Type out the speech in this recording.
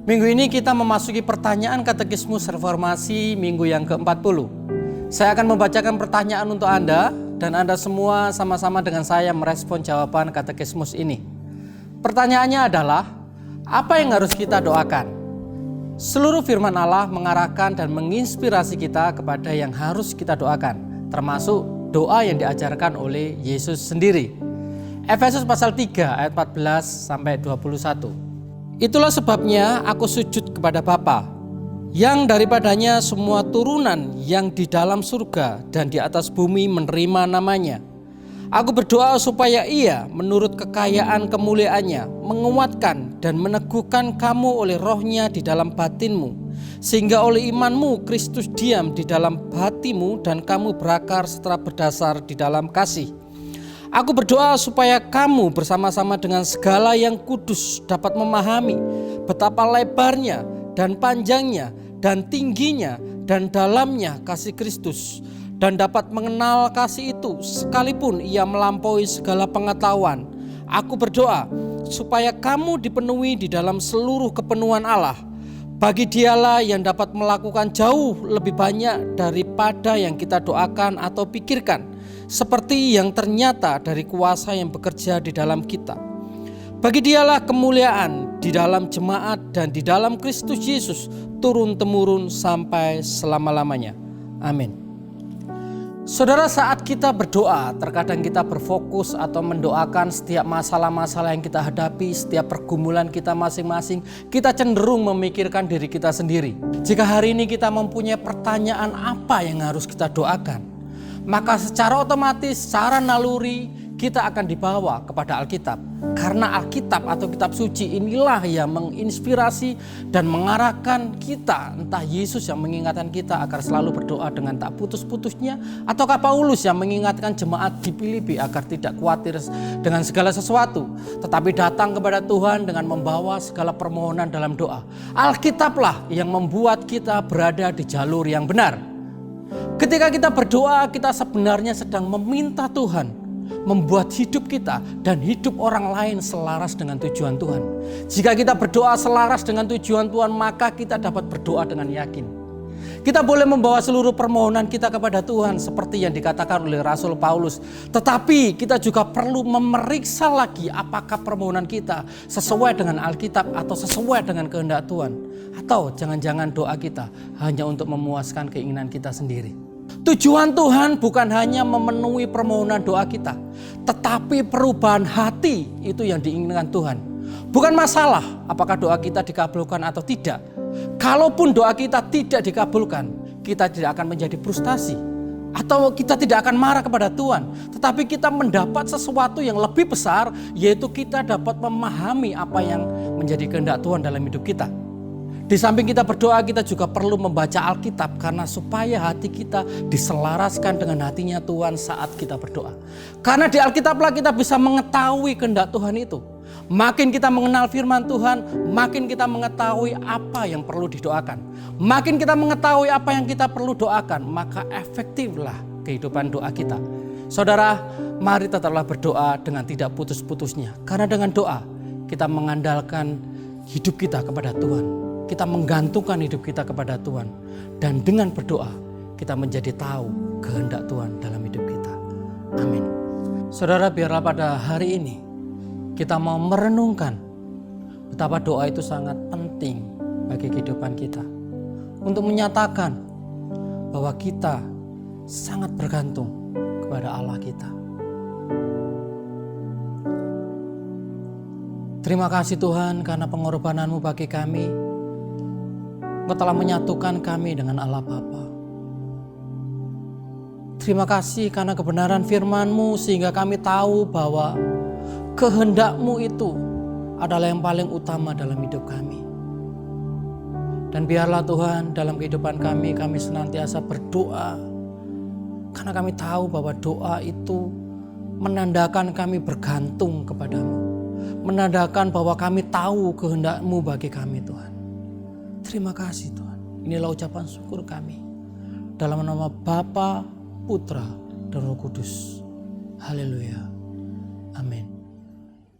Minggu ini kita memasuki pertanyaan katekismus reformasi minggu yang ke-40. Saya akan membacakan pertanyaan untuk Anda dan Anda semua sama-sama dengan saya merespon jawaban katekismus ini. Pertanyaannya adalah, apa yang harus kita doakan? Seluruh firman Allah mengarahkan dan menginspirasi kita kepada yang harus kita doakan, termasuk doa yang diajarkan oleh Yesus sendiri. Efesus pasal 3 ayat 14 sampai 21. Itulah sebabnya aku sujud kepada Bapa, yang daripadanya semua turunan yang di dalam surga dan di atas bumi menerima namanya. Aku berdoa supaya Ia menurut kekayaan kemuliaannya menguatkan dan meneguhkan kamu oleh rohnya di dalam batinmu, sehingga oleh imanmu Kristus diam di dalam hatimu dan kamu berakar secara berdasar di dalam kasih. Aku berdoa supaya kamu bersama-sama dengan segala yang kudus dapat memahami betapa lebarnya dan panjangnya dan tingginya dan dalamnya kasih Kristus, dan dapat mengenal kasih itu sekalipun ia melampaui segala pengetahuan. Aku berdoa supaya kamu dipenuhi di dalam seluruh kepenuhan Allah. Bagi Dialah yang dapat melakukan jauh lebih banyak daripada yang kita doakan atau pikirkan, seperti yang ternyata dari kuasa yang bekerja di dalam kita. Bagi Dialah kemuliaan di dalam jemaat dan di dalam Kristus Yesus turun-temurun sampai selama-lamanya. Amin. Saudara, saat kita berdoa, terkadang kita berfokus atau mendoakan setiap masalah-masalah yang kita hadapi, setiap pergumulan kita masing-masing, kita cenderung memikirkan diri kita sendiri. Jika hari ini kita mempunyai pertanyaan apa yang harus kita doakan, maka secara otomatis, secara naluri, kita akan dibawa kepada Alkitab. Karena Alkitab atau kitab suci inilah yang menginspirasi dan mengarahkan kita. Entah Yesus yang mengingatkan kita agar selalu berdoa dengan tak putus-putusnya, ataukah Paulus yang mengingatkan jemaat di Filipi agar tidak khawatir dengan segala sesuatu, tetapi datang kepada Tuhan dengan membawa segala permohonan dalam doa. Alkitablah yang membuat kita berada di jalur yang benar. Ketika kita berdoa, kita sebenarnya sedang meminta Tuhan membuat hidup kita dan hidup orang lain selaras dengan tujuan Tuhan. Jika kita berdoa selaras dengan tujuan Tuhan, maka kita dapat berdoa dengan yakin. Kita boleh membawa seluruh permohonan kita kepada Tuhan seperti yang dikatakan oleh Rasul Paulus. Tetapi kita juga perlu memeriksa lagi apakah permohonan kita sesuai dengan Alkitab atau sesuai dengan kehendak Tuhan. Atau jangan-jangan doa kita hanya untuk memuaskan keinginan kita sendiri. Tujuan Tuhan bukan hanya memenuhi permohonan doa kita, tetapi perubahan hati itu yang diinginkan Tuhan. Bukan masalah apakah doa kita dikabulkan atau tidak. Kalaupun doa kita tidak dikabulkan, kita tidak akan menjadi frustasi atau kita tidak akan marah kepada Tuhan. Tetapi kita mendapat sesuatu yang lebih besar, yaitu kita dapat memahami apa yang menjadi kehendak Tuhan dalam hidup kita. Di samping kita berdoa, kita juga perlu membaca Alkitab karena supaya hati kita diselaraskan dengan hatinya Tuhan saat kita berdoa. Karena di Alkitablah kita bisa mengetahui kehendak Tuhan itu. Makin kita mengenal firman Tuhan, makin kita mengetahui apa yang perlu didoakan. Makin kita mengetahui apa yang kita perlu doakan, maka efektiflah kehidupan doa kita. Saudara, mari tetaplah berdoa dengan tidak putus-putusnya. Karena dengan doa kita mengandalkan hidup kita kepada Tuhan. Kita menggantungkan hidup kita kepada Tuhan. Dan dengan berdoa kita menjadi tahu kehendak Tuhan dalam hidup kita. Amin. Saudara, biarlah pada hari ini kita mau merenungkan betapa doa itu sangat penting bagi kehidupan kita. Untuk menyatakan bahwa kita sangat bergantung kepada Allah kita. Terima kasih Tuhan karena pengorbanan-Mu bagi kami. Engkau telah menyatukan kami dengan Allah Bapa. Terima kasih karena kebenaran firman-Mu sehingga kami tahu bahwa kehendak-Mu itu adalah yang paling utama dalam hidup kami. Dan biarlah Tuhan dalam kehidupan kami senantiasa berdoa. Karena kami tahu bahwa doa itu menandakan kami bergantung kepadamu. Menandakan bahwa kami tahu kehendak-Mu bagi kami Tuhan. Terima kasih Tuhan. Inilah ucapan syukur kami. Dalam nama Bapa, Putra, dan Roh Kudus. Haleluya. Amin.